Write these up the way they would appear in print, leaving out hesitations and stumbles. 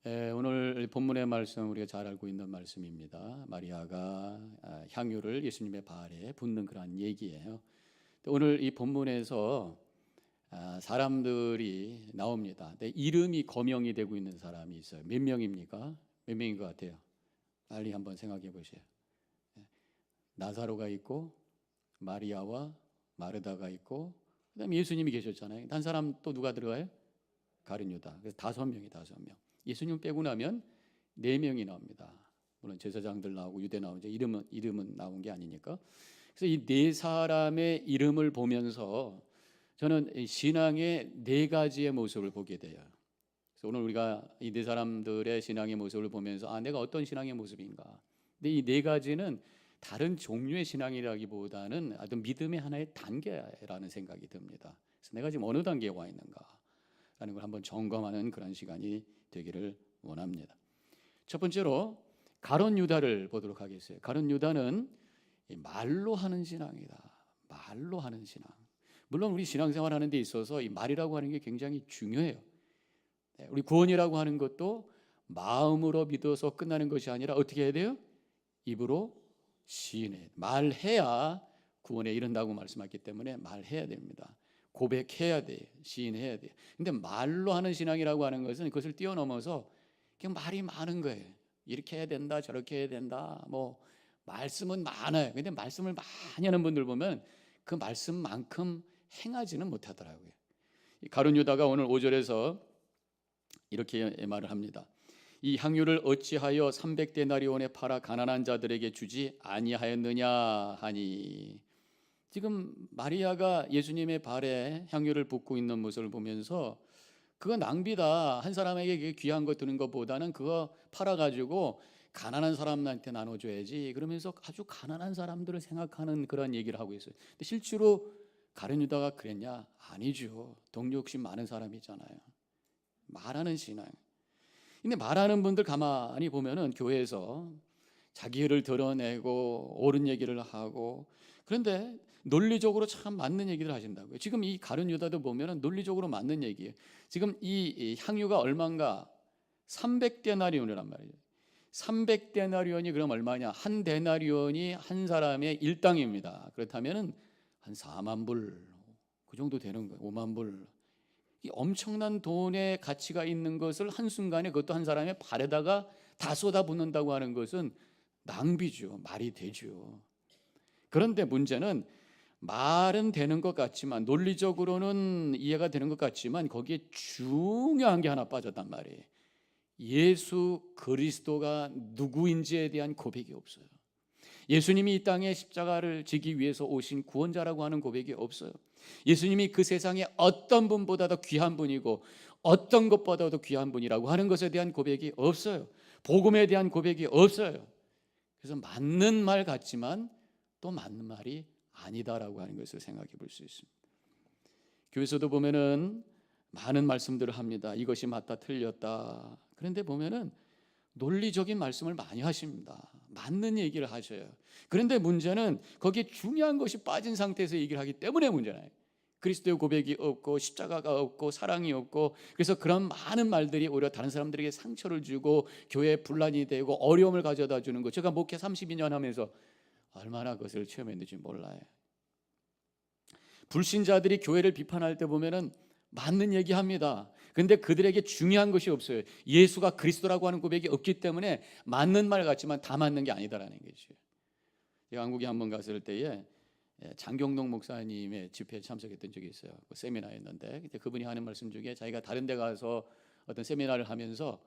오늘 본문의 말씀 우리가 잘 알고 있는 말씀입니다. 마리아가 향유를 예수님의 발에 붓는 그러한 얘기예요. 오늘 이 본문에서 사람들이 나옵니다. 근데 이름이 거명이 되고 있는 사람이 있어요. 몇 명입니까? 몇 명인 것 같아요? 빨리 한번 생각해 보세요. 나사로가 있고 마리아와 마르다가 있고 그다음에 예수님이 계셨잖아요. 한 사람 또 누가 들어가요? 가룟 유다. 그래서 5명이 5명. 예수님 빼고 나면 4명이 나옵니다. 물론 제사장들 나오고 유대 나오죠. 이름은 나온 게 아니니까. 그래서 이 4사람의 이름을 보면서 저는 신앙의 4가지의 모습을 보게 돼요. 그래서 오늘 우리가 이 4사람들의 신앙의 모습을 보면서 내가 어떤 신앙의 모습인가. 근데 이 4가지는 다른 종류의 신앙이라기보다는 어떤 믿음의 하나의 단계라는 생각이 듭니다. 그래서 내가 지금 어느 단계에 와 있는가라는 걸 한번 점검하는 그런 시간이 되기를 원합니다. 첫 번째로 가룟 유다를 보도록 하겠어요. 가룟 유다는 말로 하는 신앙이다. 말로 하는 신앙. 물론 우리 신앙생활 하는 데 있어서 이 말이라고 하는 게 굉장히 중요해요. 우리 구원이라고 하는 것도 마음으로 믿어서 끝나는 것이 아니라 어떻게 해야 돼요? 입으로 시인해. 말해야 구원에 이른다고 말씀하셨기 때문에 말해야 됩니다. 고백해야 돼, 시인해야 돼. 근데 말로 하는 신앙이라고 하는 것은 그것을 뛰어넘어서 그냥 말이 많은 거예요. 이렇게 해야 된다, 저렇게 해야 된다. 뭐 말씀은 많아요. 근데 말씀을 많이 하는 분들 보면 그 말씀만큼 행하지는 못하더라고요. 가룟 유다가 오늘 5절에서 이렇게 말을 합니다. 이 향유를 어찌하여 300데나리온에 팔아 가난한 자들에게 주지 아니하였느냐 하니. 지금 마리아가 예수님의 발에 향유를 붓고 있는 모습을 보면서 그거 낭비다. 한 사람에게 귀한 거 드는 것보다는 그거 팔아가지고 가난한 사람한테 나눠줘야지. 그러면서 아주 가난한 사람들을 생각하는 그런 얘기를 하고 있어요. 근데 실제로 가룟 유다가 그랬냐? 아니죠. 동료욕심 많은 사람이잖아요. 말하는 신앙. 근데 말하는 분들 가만히 보면은 교회에서 자기 일을 드러내고 옳은 얘기를 하고 그런데 논리적으로 참 맞는 얘기를 하신다고요. 지금 이 가룟 유다도 보면은 논리적으로 맞는 얘기예요. 지금 이 향유가 얼마인가? 300데나리온이란 말이에요. 300데나리온이 그럼 얼마냐? 한 데나리온이 한 사람의 일당입니다. 그렇다면은 한 4만 불, 그 정도 되는 거예요. 5만 불. 이 엄청난 돈의 가치가 있는 것을 한순간에 그것도 한 사람의 발에다가 다 쏟아붓는다고 하는 것은 낭비죠. 말이 되죠. 그런데 문제는 말은 되는 것 같지만 논리적으로는 이해가 되는 것 같지만 거기에 중요한 게 하나 빠졌단 말이에요. 예수 그리스도가 누구인지에 대한 고백이 없어요. 예수님이 이 땅에 십자가를 지기 위해서 오신 구원자라고 하는 고백이 없어요. 예수님이 그 세상에 어떤 분보다도 귀한 분이고 어떤 것보다도 귀한 분이라고 하는 것에 대한 고백이 없어요. 복음에 대한 고백이 없어요. 그래서 맞는 말 같지만 또 맞는 말이 아니다라고 하는 것을 생각해 볼 수 있습니다. 교회에서도 보면은 많은 말씀들을 합니다. 이것이 맞다 틀렸다. 그런데 보면은 논리적인 말씀을 많이 하십니다. 맞는 얘기를 하셔요. 그런데 문제는 거기에 중요한 것이 빠진 상태에서 얘기를 하기 때문에 문제나요. 그리스도의 고백이 없고 십자가가 없고 사랑이 없고 그래서 그런 많은 말들이 오히려 다른 사람들에게 상처를 주고 교회에 분란이 되고 어려움을 가져다 주는 것. 제가 목회 32년 하면서 얼마나 그것을 체험했는지 몰라요. 불신자들이 교회를 비판할 때 보면은 맞는 얘기합니다. 근데 그들에게 중요한 것이 없어요. 예수가 그리스도라고 하는 고백이 없기 때문에 맞는 말 같지만 다 맞는 게 아니다라는 거죠. 제가 한국에 한번 갔을 때에 장경동 목사님의 집회에 참석했던 적이 있어요. 그 세미나였는데 그때 그분이 하는 말씀 중에 자기가 다른 데 가서 어떤 세미나를 하면서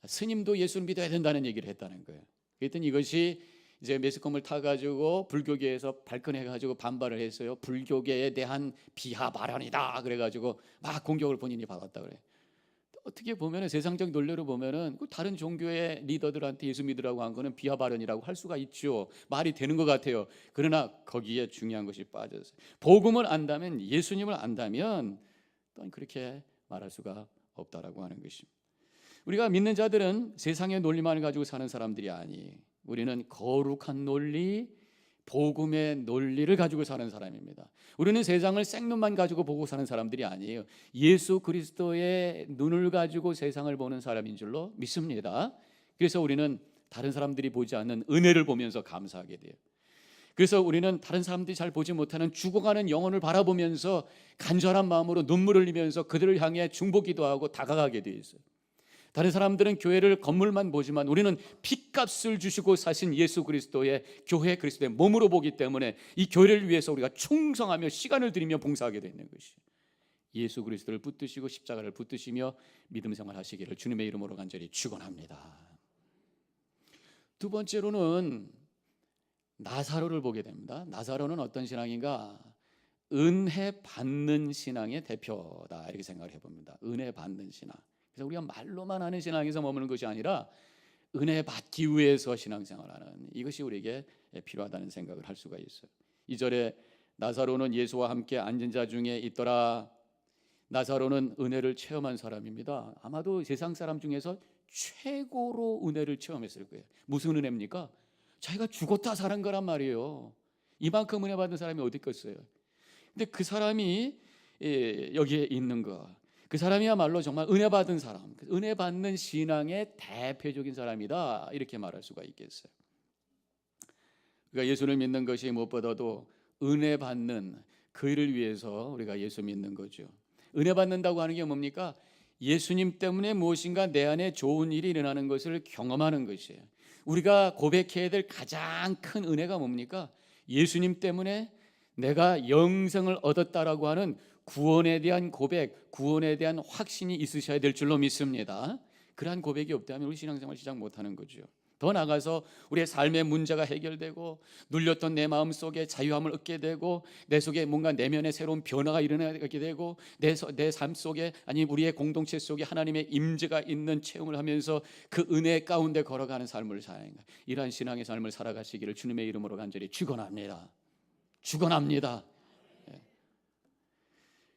스님도 예수를 믿어야 된다는 얘기를 했다는 거예요. 그랬더니 이것이 이제 매스컴을 타가지고 불교계에서 발끈해가지고 반발을 했어요. 불교계에 대한 비하 발언이다. 그래가지고 막 공격을 본인이 받았다 그래. 어떻게 보면은 세상적 논리로 보면은 다른 종교의 리더들한테 예수 믿으라고 한 거는 비하 발언이라고 할 수가 있죠. 말이 되는 것 같아요. 그러나 거기에 중요한 것이 빠졌어요. 복음을 안다면 예수님을 안다면 또 그렇게 말할 수가 없다라고 하는 것입니다. 우리가 믿는 자들은 세상의 논리만을 가지고 사는 사람들이 아니에요. 우리는 거룩한 논리, 복음의 논리를 가지고 사는 사람입니다. 우리는 세상을 생눈만 가지고 보고 사는 사람들이 아니에요. 예수 그리스도의 눈을 가지고 세상을 보는 사람인 줄로 믿습니다. 그래서 우리는 다른 사람들이 보지 않는 은혜를 보면서 감사하게 돼요. 그래서 우리는 다른 사람들이 잘 보지 못하는 죽어가는 영혼을 바라보면서 간절한 마음으로 눈물을 흘리면서 그들을 향해 중보기도하고 다가가게 되어 있어요. 다른 사람들은 교회를 건물만 보지만 우리는 핏값을 주시고 사신 예수 그리스도의 교회 그리스도의 몸으로 보기 때문에 이 교회를 위해서 우리가 충성하며 시간을 들이며 봉사하게 되는 것이, 예수 그리스도를 붙드시고 십자가를 붙드시며 믿음 생활하시기를 주님의 이름으로 간절히 축원합니다. 두 번째로는 나사로를 보게 됩니다. 나사로는 어떤 신앙인가? 은혜 받는 신앙의 대표다, 이렇게 생각을 해봅니다. 은혜 받는 신앙. 그래서 우리가 말로만 하는 신앙에서 머무는 것이 아니라 은혜 받기 위해서 신앙생활하는, 이것이 우리에게 필요하다는 생각을 할 수가 있어요. 2절에 나사로는 예수와 함께 앉은 자 중에 있더라. 나사로는 은혜를 체험한 사람입니다. 아마도 세상 사람 중에서 최고로 은혜를 체험했을 거예요. 무슨 은혜입니까? 자기가 죽었다 살은 거란 말이에요. 이만큼 은혜 받은 사람이 어디 있겠어요? 근데 그 사람이 여기에 있는 거, 그 사람이야말로 정말 은혜 받은 사람, 은혜 받는 신앙의 대표적인 사람이다, 이렇게 말할 수가 있겠어요. 그러니까 예수를 믿는 것이 무엇보다도 은혜 받는 그 일을 위해서 우리가 예수 믿는 거죠. 은혜 받는다고 하는 게 뭡니까? 예수님 때문에 무엇인가 내 안에 좋은 일이 일어나는 것을 경험하는 것이에요. 우리가 고백해야 될 가장 큰 은혜가 뭡니까? 예수님 때문에 내가 영생을 얻었다라고 하는 구원에 대한 고백, 구원에 대한 확신이 있으셔야 될 줄로 믿습니다. 그러한 고백이 없다면 우리 신앙생활 시작 못하는 거죠. 더 나아가서 우리의 삶의 문제가 해결되고 눌렸던 내 마음 속에 자유함을 얻게 되고 내 속에 뭔가 내면의 새로운 변화가 일어나게 되고 내 삶 속에, 아니 우리의 공동체 속에 하나님의 임재가 있는 체험을 하면서 그 은혜 가운데 걸어가는 삶을 사는, 이러한 신앙의 삶을 살아가시기를 주님의 이름으로 간절히 축원합니다. 축원합니다.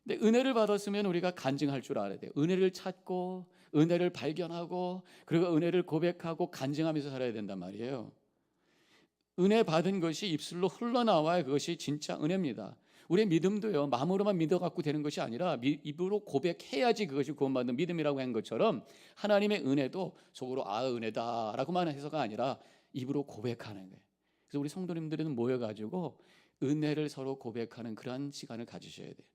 근데 은혜를 받았으면 우리가 간증할 줄 알아야 돼요. 은혜를 찾고 은혜를 발견하고 그리고 은혜를 고백하고 간증하면서 살아야 된단 말이에요. 은혜 받은 것이 입술로 흘러나와야 그것이 진짜 은혜입니다. 우리의 믿음도요, 마음으로만 믿어갖고 되는 것이 아니라 입으로 고백해야지 그것이 구원받는 믿음이라고 한 것처럼 하나님의 은혜도 속으로 은혜다라고만 해서가 아니라 입으로 고백하는 거예요. 그래서 우리 성도님들은 모여가지고 은혜를 서로 고백하는 그러한 시간을 가지셔야 돼요.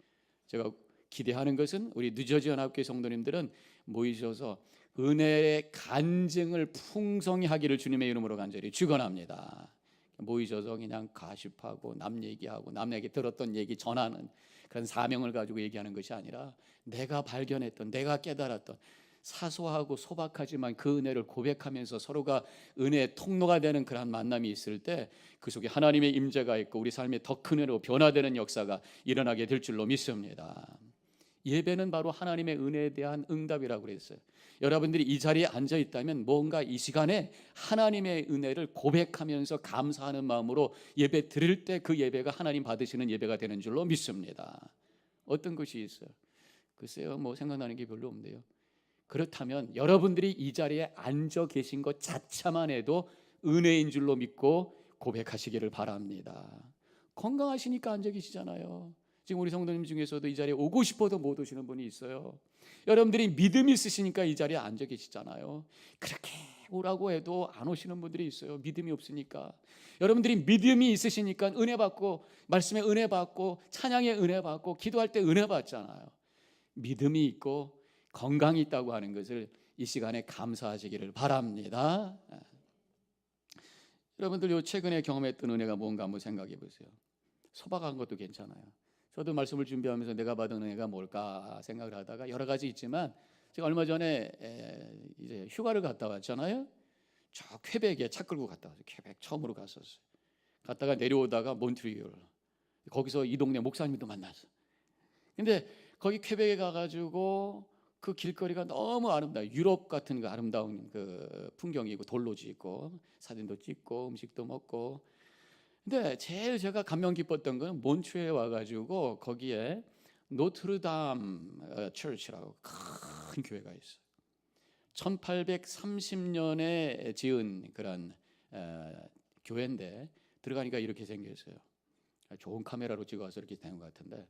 제가 기대하는 것은 우리 뉴저지 연합교회 성도님들은 모이셔서 은혜의 간증을 풍성히 하기를 주님의 이름으로 간절히 축원합니다. 모이셔서 그냥 가십하고 남 얘기하고 남에게 들었던 얘기 전하는 그런 사명을 가지고 얘기하는 것이 아니라 내가 발견했던, 내가 깨달았던 사소하고 소박하지만 그 은혜를 고백하면서 서로가 은혜의 통로가 되는 그런 만남이 있을 때 그 속에 하나님의 임재가 있고 우리 삶에 더 큰 은혜로 변화되는 역사가 일어나게 될 줄로 믿습니다. 예배는 바로 하나님의 은혜에 대한 응답이라고 그랬어요. 여러분들이 이 자리에 앉아 있다면 뭔가 이 시간에 하나님의 은혜를 고백하면서 감사하는 마음으로 예배 드릴 때 그 예배가 하나님 받으시는 예배가 되는 줄로 믿습니다. 어떤 것이 있어요? 글쎄요, 뭐 생각나는 게 별로 없네요. 그렇다면 여러분들이 이 자리에 앉아 계신 것 자체만 해도 은혜인 줄로 믿고 고백하시기를 바랍니다. 건강하시니까 앉아 계시잖아요. 지금 우리 성도님 중에서도 이 자리에 오고 싶어도 못 오시는 분이 있어요. 여러분들이 믿음이 있으시니까 이 자리에 앉아 계시잖아요. 그렇게 오라고 해도 안 오시는 분들이 있어요. 믿음이 없으니까. 여러분들이 믿음이 있으시니까 은혜 받고, 말씀에 은혜 받고, 찬양에 은혜 받고, 기도할 때 은혜 받잖아요. 믿음이 있고 건강이 있다고 하는 것을 이 시간에 감사하시기를 바랍니다. 여러분들 요 최근에 경험했던 은혜가 뭔가 한번 생각해 보세요. 소박한 것도 괜찮아요. 저도 말씀을 준비하면서 내가 받은 은혜가 뭘까 생각을 하다가 여러 가지 있지만, 제가 얼마 전에 이제 휴가를 갔다 왔잖아요. 저 퀘벡에 차 끌고 갔다 왔어요. 퀘벡 처음으로 갔었어요. 갔다가 내려오다가 몬트리올, 거기서 이 동네 목사님도 만났어요. 근데 거기 퀘벡에 가가지고 그 길거리가 너무 아름다워요. 유럽 같은 그 아름다운 그 풍경이고 돌로 짓고 사진도 찍고 음식도 먹고. 근데 제일 제가 감명 깊었던 건 몬트리올에 와가지고 거기에 노트르담 처치라고 큰 교회가 있어요. 1830년에 지은 그런 교회인데 들어가니까 이렇게 생겼어요. 좋은 카메라로 찍어서 이렇게 된 것 같은데,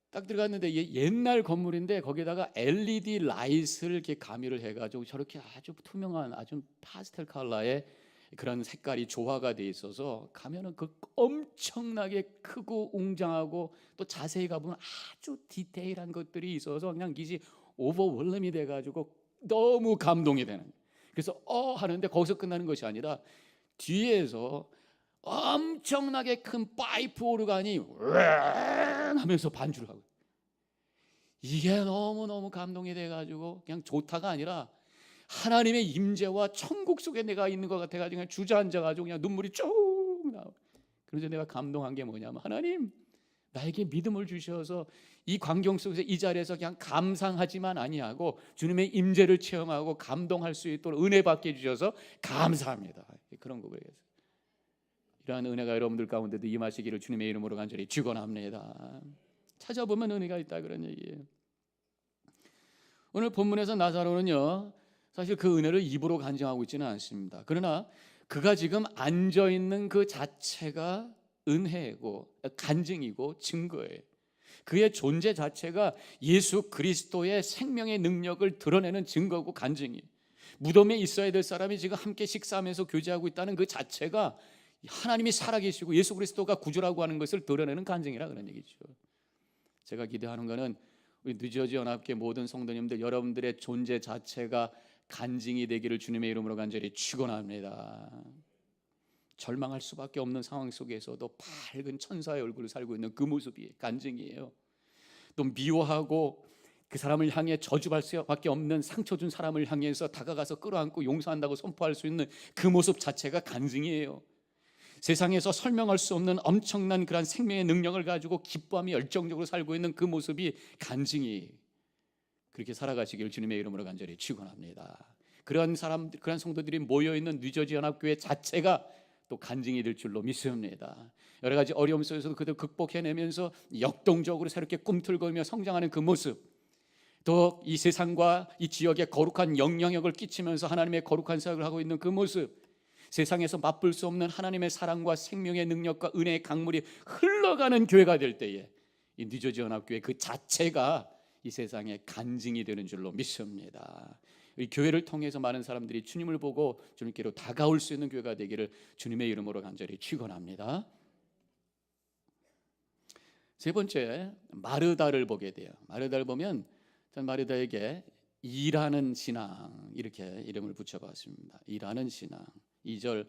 딱 들어갔는데 옛날 건물인데 거기다가 LED 라이트를 이렇게 가미를 해가지고 저렇게 아주 투명한 아주 파스텔 컬러의 그런 색깔이 조화가 돼 있어서 가면은 그 엄청나게 크고 웅장하고 또 자세히 가보면 아주 디테일한 것들이 있어서 그냥 기지 오버웰럼이 돼가지고 너무 감동이 되는 거예요. 그래서 하는데 거기서 끝나는 것이 아니라 뒤에서 엄청나게 큰 파이프 오르간이 하면서 반주를 하고, 이게 너무너무 감동이 돼가지고 그냥 좋다가 아니라 하나님의 임재와 천국 속에 내가 있는 것 같아가지고 그냥 주저앉아가지고 그냥 눈물이 쭉 나와. 그래서 내가 감동한 게 뭐냐면, 하나님 나에게 믿음을 주셔서 이 광경 속에서 이 자리에서 그냥 감상하지만 아니하고 주님의 임재를 체험하고 감동할 수 있도록 은혜 받게 해주셔서 감사합니다. 그런 곡을 했어요. 이러한 은혜가 여러분들 가운데도 임하시기를 주님의 이름으로 간절히 축원합니다. 찾아보면 은혜가 있다, 그런 얘기예요. 오늘 본문에서 나사로는요, 사실 그 은혜를 입으로 간증하고 있지는 않습니다. 그러나 그가 지금 앉아있는 그 자체가 은혜고 간증이고 증거예요. 그의 존재 자체가 예수 그리스도의 생명의 능력을 드러내는 증거고 간증이에요. 무덤에 있어야 될 사람이 지금 함께 식사하면서 교제하고 있다는 그 자체가 하나님이 살아계시고 예수 그리스도가 구주라고 하는 것을 드러내는 간증이라 그런 얘기죠. 제가 기대하는 것은 우리 뉴저지 연합교회 모든 성도님들, 여러분들의 존재 자체가 간증이 되기를 주님의 이름으로 간절히 축원합니다. 절망할 수밖에 없는 상황 속에서도 밝은 천사의 얼굴을 살고 있는 그 모습이 간증이에요. 또 미워하고 그 사람을 향해 저주할 수밖에 없는 상처 준 사람을 향해서 다가가서 끌어안고 용서한다고 선포할 수 있는 그 모습 자체가 간증이에요. 세상에서 설명할 수 없는 엄청난 그런 생명의 능력을 가지고 기뻐하며 열정적으로 살고 있는 그 모습이 간증이, 그렇게 살아가시길 주님의 이름으로 간절히 축원합니다. 그런 사람들, 그런 성도들이 모여 있는 뉴저지 연합교회 자체가 또 간증이 될 줄로 믿습니다. 여러 가지 어려움 속에서도 그들 극복해내면서 역동적으로 새롭게 꿈틀거리며 성장하는 그 모습, 또 이 세상과 이 지역에 거룩한 영향력을 끼치면서 하나님의 거룩한 사역을 하고 있는 그 모습, 세상에서 맛볼 수 없는 하나님의 사랑과 생명의 능력과 은혜의 강물이 흘러가는 교회가 될 때에 이 뉴저지 연합교회 그 자체가 이 세상에 간증이 되는 줄로 믿습니다. 이 교회를 통해서 많은 사람들이 주님을 보고 주님께로 다가올 수 있는 교회가 되기를 주님의 이름으로 간절히 축원합니다. 세 번째, 마르다를 보게 돼요. 마르다를 보면 전 마르다에게 일하는 신앙, 이렇게 이름을 붙여봤습니다. 일하는 신앙. 2절,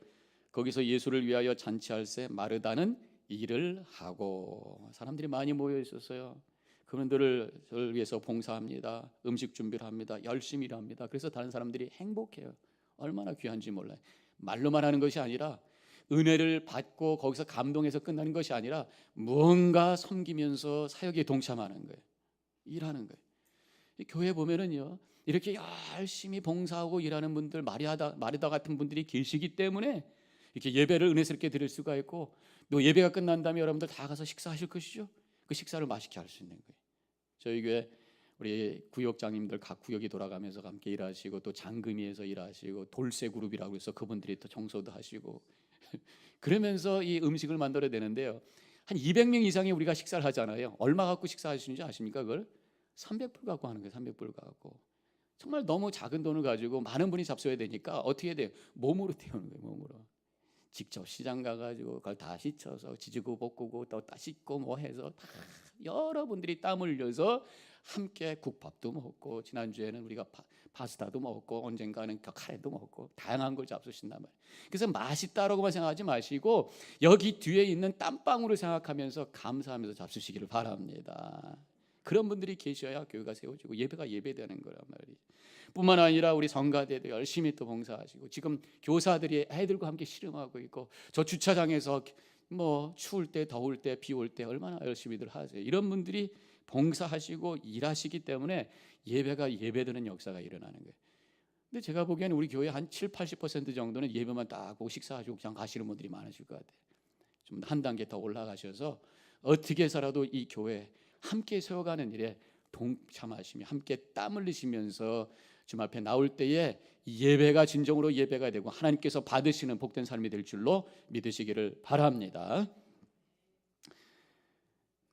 거기서 예수를 위하여 잔치할새 마르다는 일을 하고, 사람들이 많이 모여 있었어요. 그분들을 위해서 봉사합니다. 음식 준비를 합니다. 열심히 일합니다. 그래서 다른 사람들이 행복해요. 얼마나 귀한지 몰라요. 말로만 하는 것이 아니라, 은혜를 받고 거기서 감동해서 끝나는 것이 아니라 무언가 섬기면서 사역에 동참하는 거예요. 일하는 거예요. 교회 보면은요, 이렇게 열심히 봉사하고 일하는 분들, 마르다 같은 분들이 계시기 때문에 이렇게 예배를 은혜스럽게 드릴 수가 있고, 또 예배가 끝난 다음에 여러분들 다 가서 식사하실 것이죠. 그 식사를 맛있게 할 수 있는 거예요. 저희 교회 우리 구역장님들 각 구역이 돌아가면서 함께 일하시고, 또 장금위에서 일하시고, 돌쇠 그룹이라고 해서 그분들이 또 청소도 하시고 그러면서 이 음식을 만들어내는데요, 한 200명 이상이 우리가 식사를 하잖아요. 얼마 갖고 식사하시는지 아십니까? 그걸 300불 갖고 하는 거예요. 300불 갖고. 정말 너무 작은 돈을 가지고 많은 분이 잡숴야 되니까 어떻게 돼요? 몸으로 태우는 거예요. 몸으로. 직접 시장 가가지고 그걸 다 씻어서 지지고 볶고 또 씻고 뭐 해서 다 여러분들이 땀 흘려서 함께 국밥도 먹고, 지난주에는 우리가 파스타도 먹고, 언젠가는 카레도 먹고 다양한 걸 잡수신단 말이에요. 그래서 맛있다라고만 생각하지 마시고 여기 뒤에 있는 땀방울을 생각하면서 감사하면서 잡수시기를 바랍니다. 그런 분들이 계셔야 교회가 세워지고 예배가 예배되는 거란 말이에요. 뿐만 아니라 우리 성가대도 열심히 또 봉사하시고, 지금 교사들이 애들과 함께 씨름하고 있고, 저 주차장에서 뭐 추울 때 더울 때 비 올 때 얼마나 열심히들 하세요. 이런 분들이 봉사하시고 일하시기 때문에 예배가 예배되는 역사가 일어나는 거예요. 근데 제가 보기에는 우리 교회 한 70-80% 정도는 예배만 딱 보고 식사하시고 그냥 가시는 분들이 많으실 것 같아요. 좀 한 단계 더 올라가셔서 어떻게 해서라도 이 교회 함께 세워가는 일에 동참하시며 함께 땀 흘리시면서 주님 앞에 나올 때에 예배가 진정으로 예배가 되고 하나님께서 받으시는 복된 삶이 될 줄로 믿으시기를 바랍니다.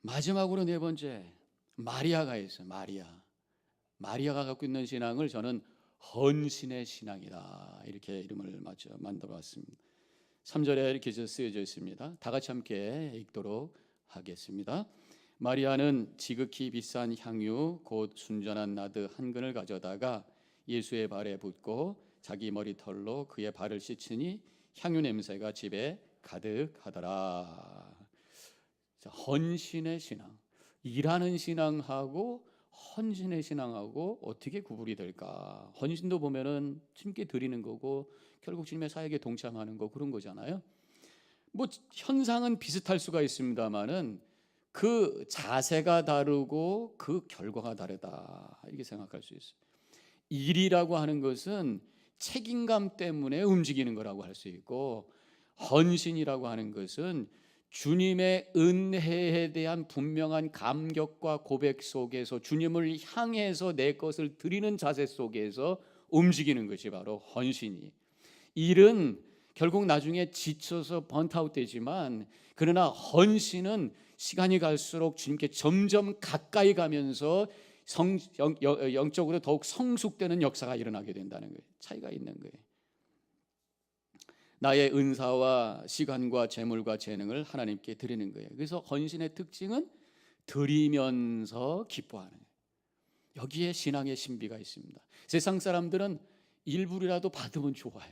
마지막으로 네 번째, 마리아가 있어요. 마리아가 갖고 있는 신앙을 저는 헌신의 신앙이다, 이렇게 이름을 만들어 왔습니다. 3절에 이렇게 쓰여져 있습니다. 다 같이 함께 읽도록 하겠습니다. 마리아는 지극히 비싼 향유 곧 순전한 나드 한 근을 가져다가 예수의 발에 붓고 자기 머리털로 그의 발을 씻으니 향유 냄새가 집에 가득하더라. 자, 헌신의 신앙, 일하는 신앙하고 헌신의 신앙하고 어떻게 구분이 될까? 헌신도 보면은 주님께 드리는 거고 결국 주님의 사역에 동참하는 거, 그런 거잖아요. 뭐 현상은 비슷할 수가 있습니다만은 그 자세가 다르고 그 결과가 다르다, 이렇게 생각할 수 있어요. 일이라고 하는 것은 책임감 때문에 움직이는 거라고 할 수 있고, 헌신이라고 하는 것은 주님의 은혜에 대한 분명한 감격과 고백 속에서 주님을 향해서 내 것을 드리는 자세 속에서 움직이는 것이 바로 헌신이. 일은 결국 나중에 지쳐서 번트아웃 되지만, 그러나 헌신은 시간이 갈수록 주님께 점점 가까이 가면서 영적으로 더욱 성숙되는 역사가 일어나게 된다는 거예요. 차이가 있는 거예요. 나의 은사와 시간과 재물과 재능을 하나님께 드리는 거예요. 그래서 헌신의 특징은 드리면서 기뻐하는 거예요. 여기에 신앙의 신비가 있습니다. 세상 사람들은 일부라도 받으면 좋아해.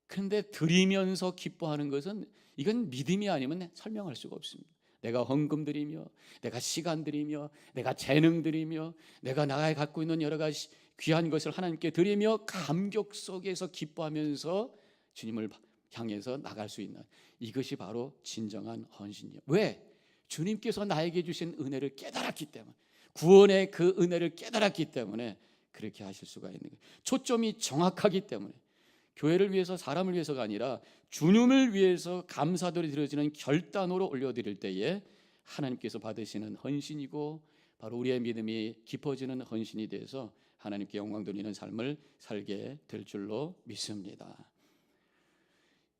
그런데 드리면서 기뻐하는 것은, 이건 믿음이 아니면 설명할 수가 없습니다. 내가 헌금 드리며, 내가 시간 드리며, 내가 재능 드리며, 내가 나가 갖고 있는 여러 가지 귀한 것을 하나님께 드리며 감격 속에서 기뻐하면서 주님을 향해서 나갈 수 있는, 이것이 바로 진정한 헌신이에요. 왜? 주님께서 나에게 주신 은혜를 깨달았기 때문에, 구원의 그 은혜를 깨달았기 때문에 그렇게 하실 수가 있는 거예요. 초점이 정확하기 때문에, 교회를 위해서, 사람을 위해서가 아니라 주님을 위해서 감사들이 드려지는 결단으로 올려드릴 때에 하나님께서 받으시는 헌신이고, 바로 우리의 믿음이 깊어지는 헌신이 돼서 하나님께 영광 돌리는 삶을 살게 될 줄로 믿습니다.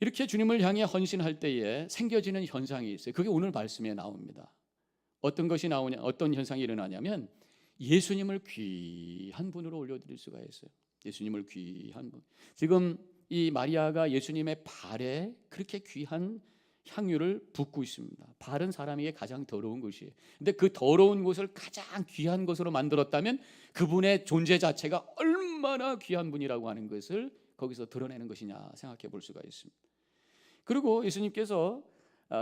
이렇게 주님을 향해 헌신할 때에 생겨지는 현상이 있어요. 그게 오늘 말씀에 나옵니다. 어떤 것이 나오냐, 어떤 현상이 일어나냐면 예수님을 귀한 분으로 올려드릴 수가 있어요. 예수님을 귀한 분. 지금 이 마리아가 예수님의 발에 그렇게 귀한 향유를 붓고 있습니다. 발은 사람에게 가장 더러운 것이에요. 근데 그 더러운 것을 가장 귀한 것으로 만들었다면 그분의 존재 자체가 얼마나 귀한 분이라고 하는 것을 거기서 드러내는 것이냐 생각해 볼 수가 있습니다. 그리고 예수님께서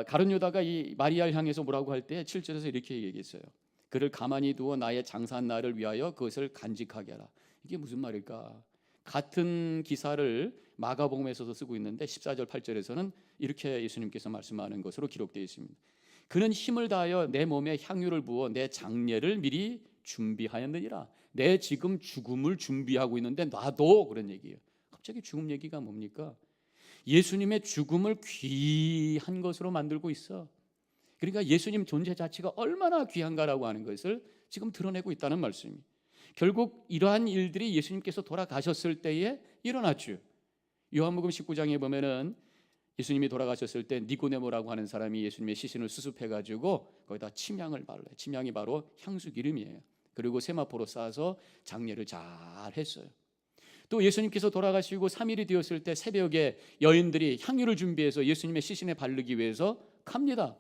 가룟 유다가 이 마리아를 향해서 뭐라고 할 때 7절에서 이렇게 얘기했어요. 그를 가만히 두어 나의 장사한 날을 위하여 그것을 간직하게 하라. 이게 무슨 말일까? 같은 기사를 마가복음에서도 쓰고 있는데 14절 8절에서는 이렇게 예수님께서 말씀하는 것으로 기록되어 있습니다. 그는 힘을 다하여 내 몸에 향유를 부어 내 장례를 미리 준비하였느니라. 내 지금 죽음을 준비하고 있는데 놔둬, 그런 얘기예요. 갑자기 죽음 얘기가 뭡니까? 예수님의 죽음을 귀한 것으로 만들고 있어. 그러니까 예수님 존재 자체가 얼마나 귀한가라고 하는 것을 지금 드러내고 있다는 말씀입니다. 결국 이러한 일들이 예수님께서 돌아가셨을 때에 일어났죠. 요한복음 19장에 보면은 예수님이 돌아가셨을 때 니고데모라고 하는 사람이 예수님의 시신을 수습해가지고 거기다 침향을 발라요. 침향이 바로 향수 기름이에요. 그리고 세마포로 싸서 장례를 잘 했어요. 또 예수님께서 돌아가시고 3일이 되었을 때 새벽에 여인들이 향유를 준비해서 예수님의 시신에 바르기 위해서 갑니다.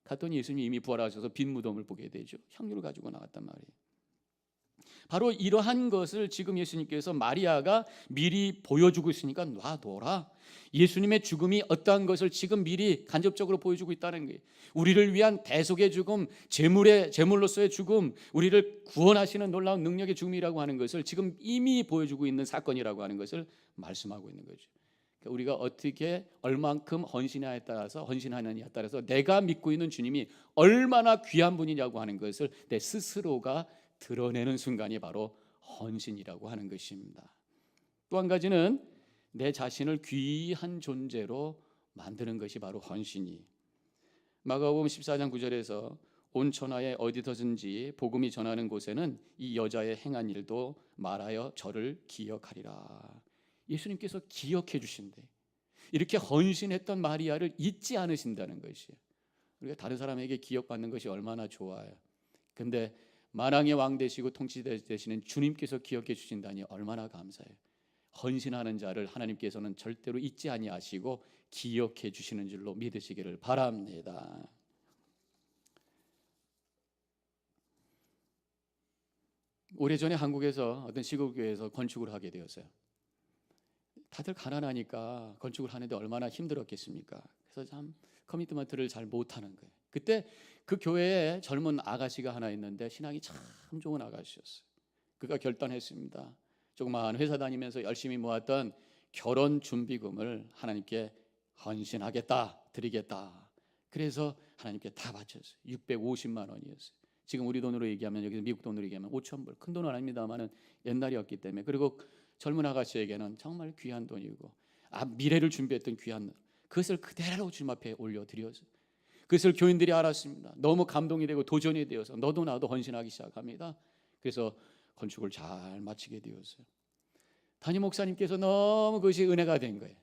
갔더니 예수님이 이미 부활하셔서 빈 무덤을 보게 되죠. 향유를 가지고 나갔단 말이에요. 바로 이러한 것을 지금 예수님께서 마리아가 미리 보여주고 있으니까 놔둬라. 예수님의 죽음이 어떠한 것을 지금 미리 간접적으로 보여주고 있다는 거예요. 우리를 위한 대속의 죽음, 제물로서의 죽음, 우리를 구원하시는 놀라운 능력의 죽음이라고 하는 것을 지금 이미 보여주고 있는 사건이라고 하는 것을 말씀하고 있는 거죠. 그러니까 우리가 어떻게 얼만큼 헌신하느냐에 따라서 내가 믿고 있는 주님이 얼마나 귀한 분이냐고 하는 것을 내 스스로가 드러내는 순간이 바로 헌신이라고 하는 것입니다. 또 한 가지는 내 자신을 귀한 존재로 만드는 것이 바로 헌신이. 마가복음 14장 9절에서 온 천하에 어디서든지 복음이 전하는 곳에는 이 여자의 행한 일도 말하여 저를 기억하리라. 예수님께서 기억해 주신대. 이렇게 헌신했던 마리아를 잊지 않으신다는 것이에요. 우리가 다른 사람에게 기억받는 것이 얼마나 좋아요. 근데 만왕의 왕 되시고 통치 되시는 주님께서 기억해 주신다니 얼마나 감사해요. 헌신하는 자를 하나님께서는 절대로 잊지 아니하시고 기억해 주시는 줄로 믿으시기를 바랍니다. 오래전에 한국에서 어떤 시골교회에서 건축을 하게 되었어요. 다들 가난하니까 건축을 하는데 얼마나 힘들었겠습니까? 그래서 참 커미트먼트를 잘 못하는 거예요. 그때 그 교회에 젊은 아가씨가 하나 있는데 신앙이 참 좋은 아가씨였어요. 그가 결단했습니다. 조그마한 회사 다니면서 열심히 모았던 결혼 준비금을 하나님께 헌신하겠다, 드리겠다. 그래서 하나님께 다 바쳤어요. 650만 원이었어요. 지금 우리 돈으로 얘기하면, 여기서 미국 돈으로 얘기하면 5,000불, 큰 돈은 아닙니다만은 옛날이었기 때문에. 그리고 젊은 아가씨에게는 정말 귀한 돈이고 미래를 준비했던 귀한 돈, 그것을 그대로 주님 앞에 올려드렸어요. 그것을 교인들이 알았습니다. 너무 감동이 되고 도전이 되어서 너도 나도 헌신하기 시작합니다. 그래서 건축을 잘 마치게 되었어요. 담임 목사님께서 너무 그것이 은혜가 된 거예요.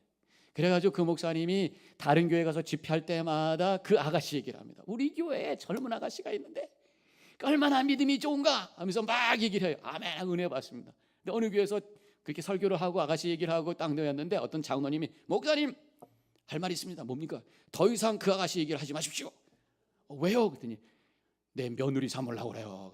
그래가지고 그 목사님이 다른 교회 가서 집회할 때마다 그 아가씨 얘기를 합니다. 우리 교회에 젊은 아가씨가 있는데 얼마나 믿음이 좋은가 하면서 막 얘기를 해요. 아멘, 은혜 받습니다. 근데 어느 교회에서 그렇게 설교를 하고 아가씨 얘기를 하고 딱 놓였는데 어떤 장로님이 목사님 할 말이 있습니다. 뭡니까? 더 이상 그 아가씨 얘기를 하지 마십시오. 왜요? 그랬더니 내 며느리 삼으려고 그래요.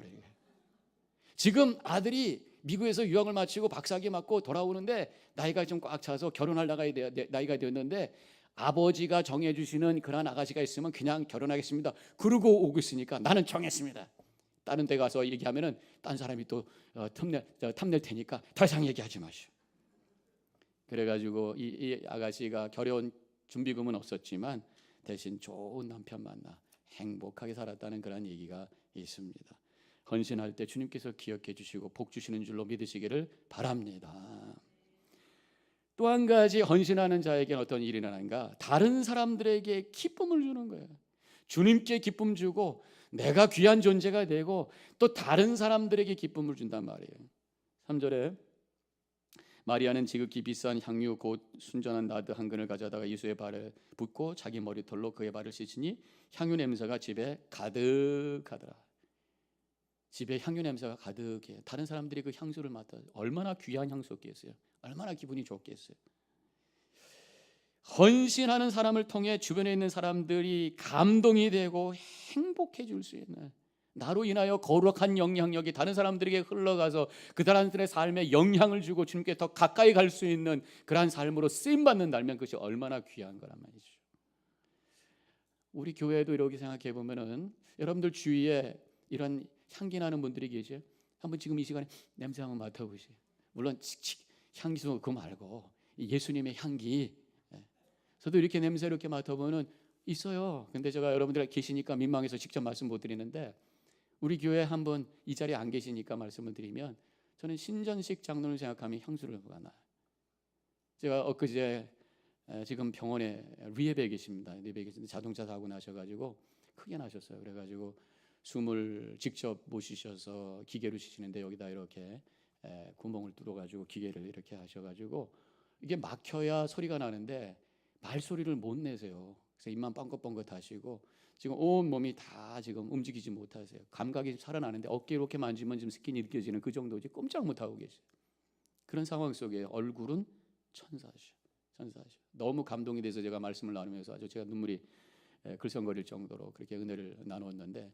지금 아들이 미국에서 유학을 마치고 박사학위 맞고 돌아오는데 나이가 좀 꽉 차서 결혼할 나이가 되었는데 아버지가 정해주시는 그런 아가씨가 있으면 그냥 결혼하겠습니다. 그러고 오고 있으니까 나는 정했습니다. 다른 데 가서 얘기하면은 딴 사람이 또 탐낼 테니까 더 이상 얘기하지 마시오. 그래가지고 이 아가씨가 결혼 준비금은 없었지만 대신 좋은 남편 만나 행복하게 살았다는 그런 얘기가 있습니다. 헌신할 때 주님께서 기억해 주시고 복 주시는 줄로 믿으시기를 바랍니다. 또 한 가지 헌신하는 자에게는 어떤 일이 일어나는가? 다른 사람들에게 기쁨을 주는 거예요. 주님께 기쁨 주고 내가 귀한 존재가 되고 또 다른 사람들에게 기쁨을 준단 말이에요. 3절에 마리아는 지극히 비싼 향유 곧 순전한 나드 한 근을 가져다가 예수의 발에 붓고 자기 머리털로 그의 발을 씻으니 향유 냄새가 집에 가득하더라. 집에 향유 냄새가 가득해. 다른 사람들이 그 향수를 맡아 얼마나 귀한 향수였겠어요. 얼마나 기분이 좋겠어요. 헌신하는 사람을 통해 주변에 있는 사람들이 감동이 되고 행복해질 수 있는, 나로 인하여 거룩한 영향력이 다른 사람들에게 흘러가서 그 사람들의 삶에 영향을 주고 주님께 더 가까이 갈 수 있는 그러한 삶으로 쓰임받는다면 그것이 얼마나 귀한 거란 말이죠. 우리 교회도 이렇게 생각해 보면은 여러분들 주위에 이런 향기 나는 분들이 계세요? 한번 지금 이 시간에 냄새 한번 맡아보세요. 물론 향기소 그거 말고 예수님의 향기. 저도 이렇게 냄새 이렇게 맡아보면 있어요. 근데 제가 여러분들 계시니까 민망해서 직접 말씀 못 드리는데 우리 교회 한번 이 자리에 안 계시니까 말씀을 드리면 저는 신전식 장로를 생각하면 향수를 나요. 제가 엊그제 지금 병원에 리헵에 계십니다. 리헵에 계신데 자동차 사고 나셔가지고 크게 나셨어요. 그래가지고 숨을 직접 못 쉬셔서 기계로 쉬시는데 여기다 이렇게 구멍을 뚫어가지고 기계를 이렇게 하셔가지고 이게 막혀야 소리가 나는데 말소리를 못 내세요. 그래서 입만 뻥긋뻥긋 하시고 지금 온 몸이 다 지금 움직이지 못하세요. 감각이 살아나는데 어깨 이렇게 만지면 지금 스킨이 느껴지는 그 정도지 꼼짝 못하고 계세요. 그런 상황 속에 얼굴은 천사시죠. 너무 감동이 돼서 제가 말씀을 나누면서 아주 제가 눈물이 글썽거릴 정도로 그렇게 은혜를 나누었는데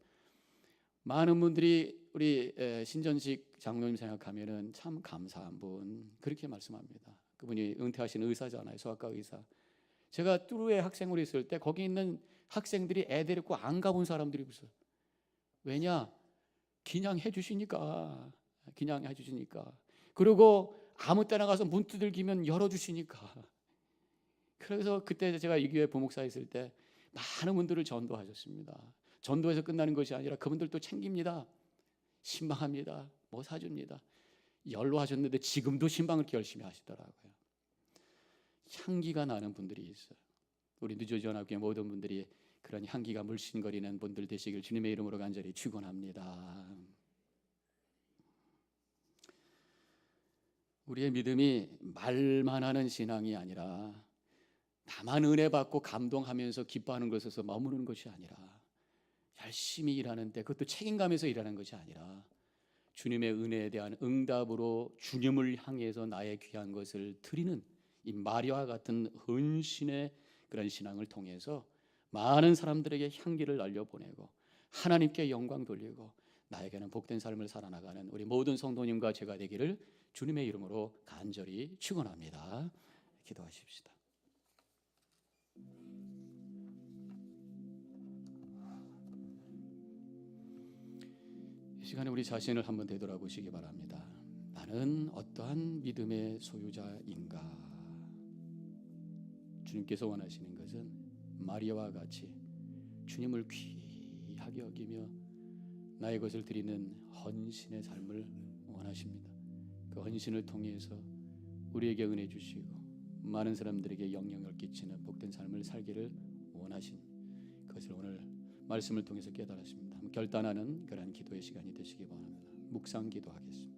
많은 분들이 우리 신전식 장로님 생각하면은 참 감사한 분 그렇게 말씀합니다. 그분이 은퇴하신 의사잖아요. 소아과 의사. 제가 뚜루에 학생으로 있을 때 거기 있는 학생들이 애 데리고 안 가본 사람들이 있어요. 왜냐? 그냥 해주시니까. 그리고 아무 때나 가서 문 두들기면 열어주시니까. 그래서 그때 제가 이 교회 부목사 있을 때 많은 분들을 전도하셨습니다. 전도해서 끝나는 것이 아니라 그분들도 챙깁니다. 신방합니다. 뭐 사줍니다. 연로하셨는데 지금도 신방을 이렇게 열심히 하시더라고요. 향기가 나는 분들이 있어요. 우리 뉴저지 연합교회 모든 분들이 그런 향기가 물씬거리는 분들 되시길 주님의 이름으로 간절히 축원합니다. 우리의 믿음이 말만 하는 신앙이 아니라 다만 은혜 받고 감동하면서 기뻐하는 것에서 머무르는 것이 아니라 열심히 일하는데, 그것도 책임감에서 일하는 것이 아니라 주님의 은혜에 대한 응답으로 주님을 향해서 나의 귀한 것을 드리는 이 마리아와 같은 헌신의 그런 신앙을 통해서 많은 사람들에게 향기를 날려보내고 하나님께 영광 돌리고 나에게는 복된 삶을 살아나가는 우리 모든 성도님과 제가 되기를 주님의 이름으로 간절히 축원합니다. 기도하십시다. 이 시간에 우리 자신을 한번 되돌아보시기 바랍니다. 나는 어떠한 믿음의 소유자인가? 주님께서 원하시는 것은 마리아와 같이 주님을 귀하게 여기며 나의 것을 드리는 헌신의 삶을 원하십니다. 그 헌신을 통해서 우리에게 은혜 주시고 많은 사람들에게 영향을 끼치는 복된 삶을 살기를 원하신 그것을 오늘 말씀을 통해서 깨달았습니다. 결단하는 그러한 기도의 시간이 되시기 바랍니다. 묵상 기도하겠습니다.